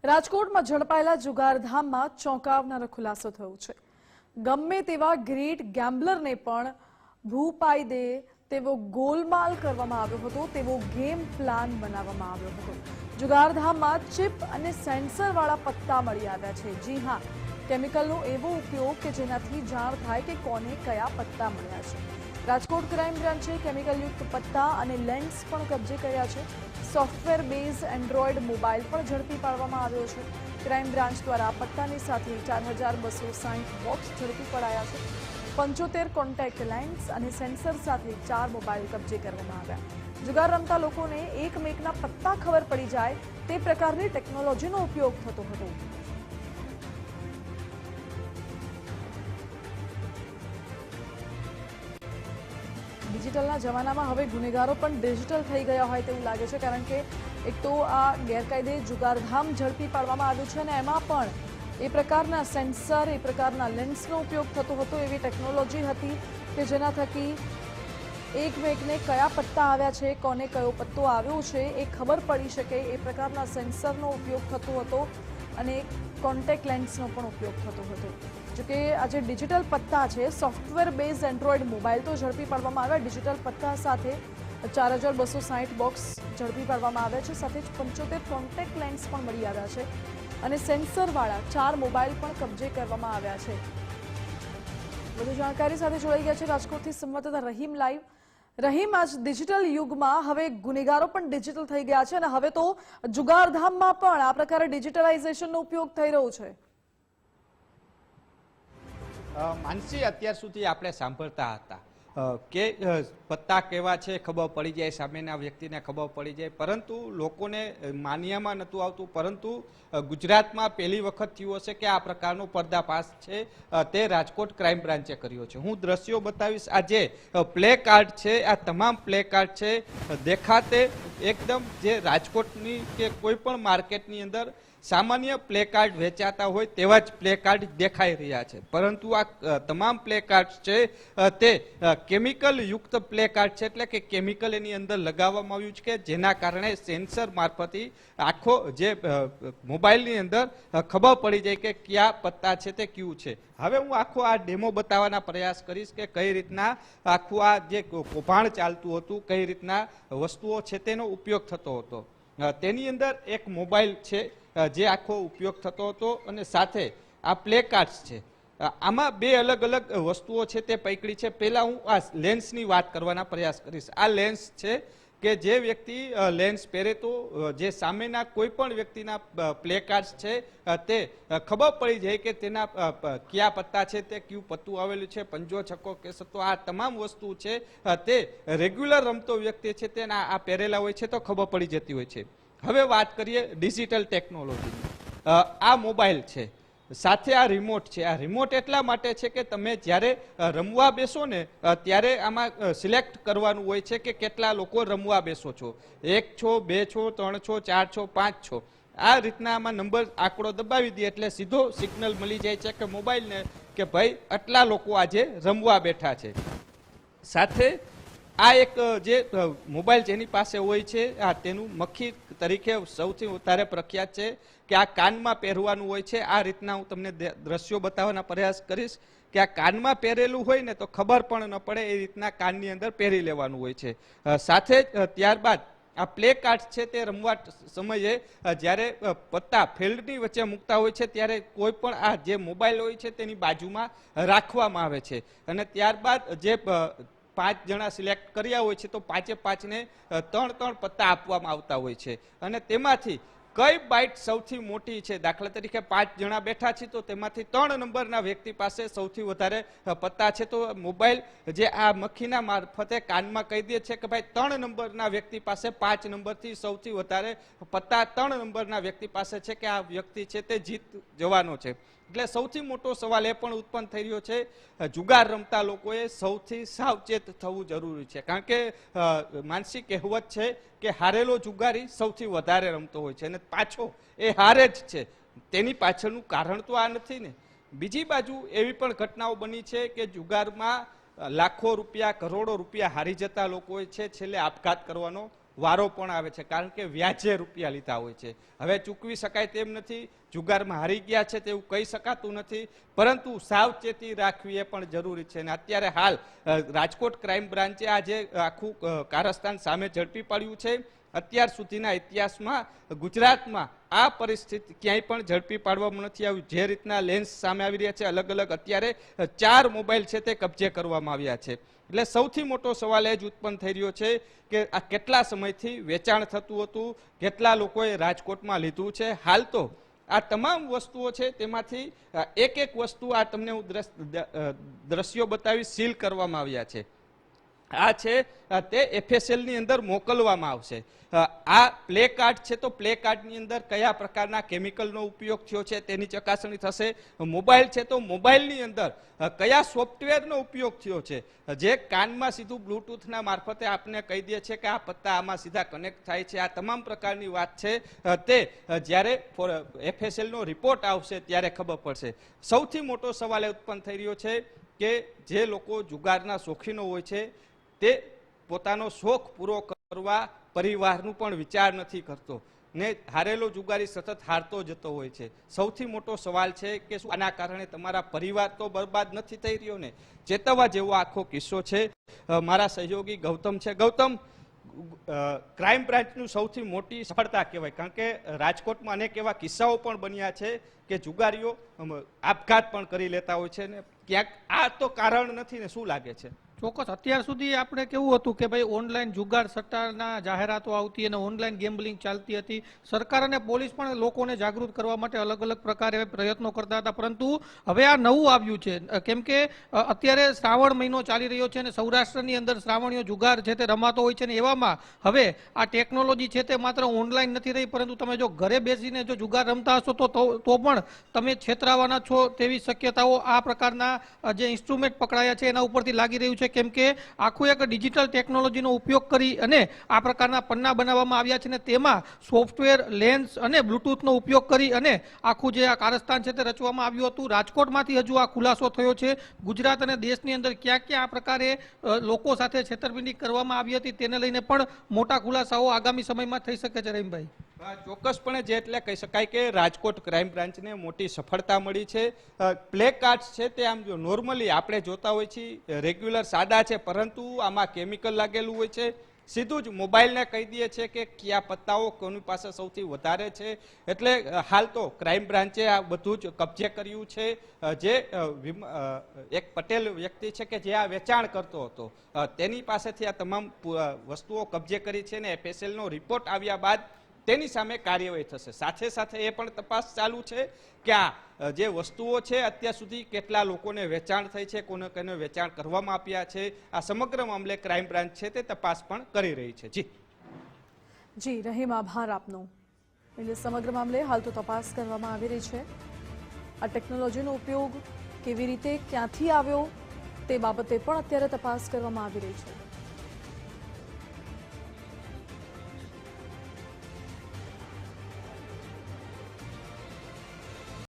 રાજકોટમાં ઝડપાયેલા જુગારધામમાં ચોંકાવનારો ખુલાસો થયો છે। ગમે તેવા ગ્રેટ ગેમ્બલરને પણ ભૂપાઈ દે તેવો ગોલમાલ કરવામાં આવ્યો હતો, તેવો ગેમ પ્લાન બનાવવામાં આવ્યો હતો। જુગારધામમાં ચિપ અને સેન્સરવાળા પત્તા મળી આવ્યા છે। જી હા, કેમિકલનો એવો ઉપયોગ કે જેનાથી જાણ થાય કે કોને કયા પત્તા મળ્યા છે। રાજકોટ ક્રાઇમ બ્રાન્ચે કેમિકલયુક્ત પત્તા અને લેન્સ પણ કબજે કર્યા છે। સોફ્ટવેર બેઝ એન્ડ્રોઇડ મોબાઈલ પણ ઝડપી પાડવામાં આવ્યો છે। ક્રાઇમ બ્રાન્ચ દ્વારા પત્તાની સાથે 4260 બોક્સ ઝડપી પડાયા છે। 75 કોન્ટેક્ટ લેન્સ અને સેન્સર સાથે 4 મોબાઈલ કબજે કરવામાં આવ્યા। જુગાર રમતા લોકોને એકમેકના પત્તા ખબર પડી જાય તે પ્રકારની ટેકનોલોજીનો ઉપયોગ થતો હતો। ડિજિટલના જમાનામાં હવે ગુનેગારો પણ ડિજિટલ થઈ ગયા હોય તેવું લાગે છે, કારણ કે એક તો આ ગેરકાયદે જુગારધામ ઝડપી પાડવામાં આવ્યું છે અને એમાં પણ એ પ્રકારના સેન્સર, એ પ્રકારના લેન્સનો ઉપયોગ થતો હતો। એવી ટેકનોલોજી હતી કે જેના થકી એકમેકને કયા પત્તા આવ્યા છે, કોને કયો પત્તો આવ્યો છે એ ખબર પડી શકે, એ પ્રકારના સેન્સરનો ઉપયોગ થતો હતો અને કોન્ટેક્ટ લેન્સનો પણ ઉપયોગ થતો હતો। જોકે આજે ડિજિટલ પત્તા છે, સોફ્ટવેર બેઝ એન્ડ્રોઇડ મોબાઈલ તો ઝડપી પાડવામાં આવ્યા। ડિજિટલ પત્તા સાથે 4260 બોક્સ ઝડપી પાડવામાં આવ્યા છે, સાથે જ 75 કોન્ટેક્ટ લેન્સ પણ મળી આવ્યા છે અને સેન્સરવાળા 4 મોબાઈલ પણ કબજે કરવામાં આવ્યા છે। વધુ જાણકારી સાથે જોડાઈ ગયા છે રાજકોટથી સંવાદદાતા રહીમ લાઈવ। રહીમ, આજ ડિજિટલ યુગમાં હવે ગુનેગારો પણ ડિજિટલ થઈ ગયા છે અને હવે તો જુગારધામમાં પણ આ પ્રકારે ડિજિટલાઇઝેશનનો ઉપયોગ થઈ રહ્યો છે। માનસી, અત્યાર સુધી આપણે સાંભળતા હતા કે પત્તા કેવા છે ખબર પડી જાય, સામેના વ્યક્તિને ખબર પડી જાય, પરંતુ લોકોને માન્યામાં નહોતું આવતું। પરંતુ ગુજરાતમાં પહેલી વખત થયું હશે કે આ પ્રકારનો પર્દાફાશ છે તે રાજકોટ ક્રાઇમ બ્રાન્ચે કર્યો છે। હું દ્રશ્યો બતાવીશ। આ જે પ્લે કાર્ડ છે, આ તમામ પ્લે કાર્ડ છે દેખાતે એકદમ જે રાજકોટની કે કોઈ પણ માર્કેટની અંદર સામાન્ય પ્લે કાર્ડ વેચાતા હોય તેવા જ પ્લે કાર્ડ દેખાઈ રહ્યા છે, પરંતુ આ તમામ પ્લે કાર્ડ છે તે કેમિકલ યુક્ત પ્લે કાર્ડ છે, એટલે કે કેમિકલ એની અંદર લગાવવામાં આવ્યું છે કે જેના કારણે સેન્સર મારફતે આખો જે મોબાઈલની અંદર ખબર પડી જાય કે કયા પત્તા છે તે કયું છે। હવે હું આખો આ ડેમો બતાવવાના પ્રયાસ કરીશ કે કઈ રીતના આખું આ જે કૌભાંડ ચાલતું હતું, કઈ રીતના વસ્તુઓ છે તેનો ઉપયોગ થતો હતો। તેની અંદર એક મોબાઈલ છે જે આખો ઉપયોગ થતો હતો અને સાથે આ પ્લે કાર્ડ્સ છે। આમાં બે અલગ અલગ વસ્તુઓ છે તે પકડી છે। પહેલા હું આ લેન્સની વાત કરવાના પ્રયાસ કરીશ। આ લેન્સ છે કે જે વ્યક્તિ લેન્સ પહેરે તો જે સામેના કોઈ પણ વ્યક્તિના પ્લે કાર્ડ્સ છે તે ખબર પડી જાય કે તેના કયા પત્તા છે, તે કયું પત્તું આવેલું છે, પંજો, છક્કો કે સત્તો, આ તમામ વસ્તુ છે તે રેગ્યુલર રમતો વ્યક્તિ છે તેના આ પહેરેલા હોય છે તો ખબર પડી જતી હોય છે। હવે વાત કરીએ ડિજિટલ ટેકનોલોજીની। આ મોબાઈલ છે, સાથે આ રિમોટ છે। આ રિમોટ એટલા માટે છે કે તમે જ્યારે રમવા બેસો ને ત્યારે આમાં સિલેક્ટ કરવાનું હોય છે કે કેટલા લોકો રમવા બેસો છો, 1 છો, 2 છો, 3 છો, 4 છો, 5 છો। આ રીતના આમાં નંબર આંકડો દબાવી દે એટલે સીધો સિગ્નલ મળી જાય છે કે મોબાઈલને કે ભાઈ આટલા લોકો આજે રમવા બેઠા છે। સાથે આ એક જે મોબાઈલ જેની પાસે હોય છે તેનું મક્ખી તરીકે સૌથી વધારે પ્રખ્યાત છે કે આ કાનમાં પહેરવાનું હોય છે। આ રીતના હું તમને દ્રશ્યો બતાવવાના પ્રયાસ કરીશ કે આ કાનમાં પહેરેલું હોય ને તો ખબર પણ ન પડે એ રીતના કાનની અંદર પહેરી લેવાનું હોય છે। સાથે જ ત્યારબાદ આ પ્લે કાર્ડ છે તે રમવા સમયે જ્યારે પત્તા ફિલ્ડની વચ્ચે મૂકતા હોય છે ત્યારે કોઈ પણ આ જે મોબાઈલ હોય છે તેની બાજુમાં રાખવામાં આવે છે અને ત્યારબાદ જે 5 જણા સિલેક્ટ કર્યા હોય છે તો 5-5ને 3 પત્તા આપવામાં આવતા હોય છે અને તેમાંથી કઈ બાઇટ સૌથી મોટી છે, દાખલા તરીકે 5 જણા બેઠા છે તો તેમાંથી 3 નંબરના વ્યક્તિ પાસે સૌથી વધારે પત્તા છે તો મોબાઈલ જે આ મક્ખીના મારફતે કાનમાં કહી દે છે કે ભાઈ 3 નંબરના વ્યક્તિ પાસે 5 નંબરથી સૌથી વધારે પત્તા 3 નંબરના વ્યક્તિ પાસે છે કે આ વ્યક્તિ છે તે જીત જવાનો છે। એટલે સૌથી મોટો સવાલ એ પણ ઉત્પન્ન થઈ રહ્યો છે, જુગાર રમતા લોકોએ સૌથી સાવચેત થવું જરૂરી છે, કારણ કે માનસિક કહેવત છે કે હારેલો જુગારી સૌથી વધારે રમતો હોય છે અને પાછો એ હારે જ છે, તેની પાછળનું કારણ તો આ નથી ને। બીજી બાજુ એવી પણ ઘટનાઓ બની છે કે જુગારમાં લાખો રૂપિયા, કરોડો રૂપિયા હારી જતા લોકોએ છે છેલ્લે આપઘાત કરવાનો વારો પણ આવે છે, કારણ કે વ્યાજે રૂપિયા લીધા હોય છે. હવે ચૂકવી શકાય તેમ નથી, જુગારમાં હારી ગયા છે તેવું કહી શકાતું નથી, પરંતુ સાવચેતી રાખવી એ પણ જરૂરી છે. અને અત્યારે હાલ રાજકોટ ક્રાઇમ બ્રાન્ચે આજે આખું કારસ્તાન સામે ઝડપી પાડ્યું છે. અત્યાર સુધીના ઇતિહાસમાં ગુજરાતમાં આ પરિસ્થિતિ ક્યાંય પણ ઝડપી પાડવામાં નથી આવ્યું. જે રીતના લેન્સ સામે આવી રહ્યા છે, અલગ અલગ અત્યારે 4 મોબાઈલ છે તે કબજે કરવામાં આવ્યા છે. એટલે સૌથી મોટો સવાલ એ જ ઉત્પન્ન થઈ રહ્યો છે કે આ કેટલા સમયથી વેચાણ થતું હતું, કેટલા લોકોએ રાજકોટમાં લીધું છે. હાલ તો આ તમામ વસ્તુઓ છે તેમાંથી એક એક વસ્તુ આ તમને હું દ્રશ્યો બતાવી સીલ કરવામાં આવ્યા છે. આ છે તે FSL ની અંદર મોકલવામાં આવશે. આ પ્લે કાર્ડ છે તો પ્લે કાર્ડની અંદર કયા પ્રકારના કેમિકલનો ઉપયોગ થયો છે તેની ચકાસણી થશે. મોબાઈલ છે તો મોબાઈલની અંદર કયા સોફ્ટવેરનો ઉપયોગ થયો છે, જે કાનમાં સીધું બ્લૂટૂથના મારફતે આપને કહી દે છે કે આ પત્તા આમાં સીધા કનેક્ટ થાય છે. આ તમામ પ્રકારની વાત છે તે જ્યારે FSLનો રિપોર્ટ આવશે ત્યારે ખબર પડશે. સૌથી મોટો સવાલ એ ઉત્પન્ન થઈ રહ્યો છે કે જે લોકો જુગારના શોખીનો હોય છે તે પોતાનો શોખ પૂરો કરવા પરિવારનું પણ વિચાર નથી કરતો ને હારેલો જુગારી સતત હારતો જતો હોય છે. સૌથી મોટો સવાલ છે કે શું આના કારણે તમારા પરિવાર તો બરબાદ નથી થઈ રહ્યો ને? ચેતવવા જેવો આખો કિસ્સો છે. મારા સહયોગી ગૌતમ છે. ગૌતમ, ક્રાઇમ બ્રાન્ચનું સૌથી મોટી સફળતા કહેવાય, કારણ કે રાજકોટમાં અનેક એવા કિસ્સાઓ પણ બન્યા છે કે જુગારીઓ આપઘાત પણ કરી લેતા હોય છે ને ક્યાંક આ તો કારણ નથી ને? શું લાગે છે? ચોક્કસ. અત્યાર સુધી આપણે કેવું હતું કે ભાઈ ઓનલાઈન જુગાર સટ્ટાના જાહેરાતો આવતી અને ઓનલાઈન ગેમ્બલિંગ ચાલતી હતી. સરકાર અને પોલીસ પણ લોકોને જાગૃત કરવા માટે અલગ અલગ પ્રકારે પ્રયત્નો કરતા હતા, પરંતુ હવે આ નવું આવ્યું છે. કેમ કે અત્યારે શ્રાવણ મહિનો ચાલી રહ્યો છે અને સૌરાષ્ટ્રની અંદર શ્રાવણીયો જુગાર છે તે રમાતો હોય છે ને એવામાં હવે આ ટેકનોલોજી છે તે માત્ર ઓનલાઈન નથી રહી, પરંતુ તમે જો ઘરે બેસીને જો જુગાર રમતા હશો તો પણ તમે છેતરાવાના છો તેવી શક્યતાઓ આ પ્રકારના જે ઇન્સ્ટ્રુમેન્ટ પકડાયા છે એના ઉપરથી લાગી રહ્યું છે. કેમ કે આખું એક ડિજિટલ ટેકનોલોજીનો ઉપયોગ કરી અને આ પ્રકારના પન્ના બનાવવામાં આવ્યા છે ને તેમાં સોફ્ટવેર, લેન્સ અને બ્લૂટૂથનો ઉપયોગ કરી અને આખું જે આ કારસ્તાન છે તે રચવામાં આવ્યું હતું. રાજકોટમાંથી હજુ આ ખુલાસો થયો છે. ગુજરાત અને દેશની અંદર ક્યાં ક્યાં આ પ્રકારે લોકો સાથે છેતરપિંડી કરવામાં આવી હતી તેને લઈને પણ મોટા ખુલાસાઓ આગામી સમયમાં થઈ શકે છે. રહીમભાઈ, ચોક્કસપણે જે એટલે કહી શકાય કે રાજકોટ ક્રાઇમ બ્રાન્ચને મોટી સફળતા મળી છે. પ્લે કાર્ડ્સ છે તે આમ જો નોર્મલી આપણે જોતા હોય છીએ રેગ્યુલર સાદા છે, પરંતુ આમાં કેમિકલ લાગેલું હોય છે. સીધું જ મોબાઈલને કહી દે છે કે કયા પત્તાઓ કોની પાસે સૌથી વધારે છે. એટલે હાલ તો ક્રાઇમ બ્રાન્ચે આ બધું જ કબજે કર્યું છે. જે એક પટેલ વ્યક્તિ છે કે જે આ વેચાણ કરતો હતો તેની પાસેથી આ તમામ વસ્તુઓ કબજે કરી છે ને FSLનો રિપોર્ટ આવ્યા બાદ તેની સામે કાર્યવાહી થશે. સાથે સાથે એ પણ તપાસ ચાલુ છે કે આ જે વસ્તુઓ છે અત્યાર સુધી કેટલા લોકોને વેચાણ થઈ છે, કોને કોને વેચાણ કરવામાં આવ્યા છે. આ સમગ્ર મામલે ક્રાઇમ બ્રાન્ચ છે તે તપાસ પણ કરી રહી છે. જી રહીમ, આભાર આપનો. એટલે સમગ્ર મામલે હાલ તો તપાસ કરવામાં આવી રહી છે. આ ટેકનોલોજીનો ઉપયોગ કેવી રીતે, ક્યાંથી આવ્યો તે બાબતે પણ અત્યારે તપાસ કરવામાં આવી રહી છે.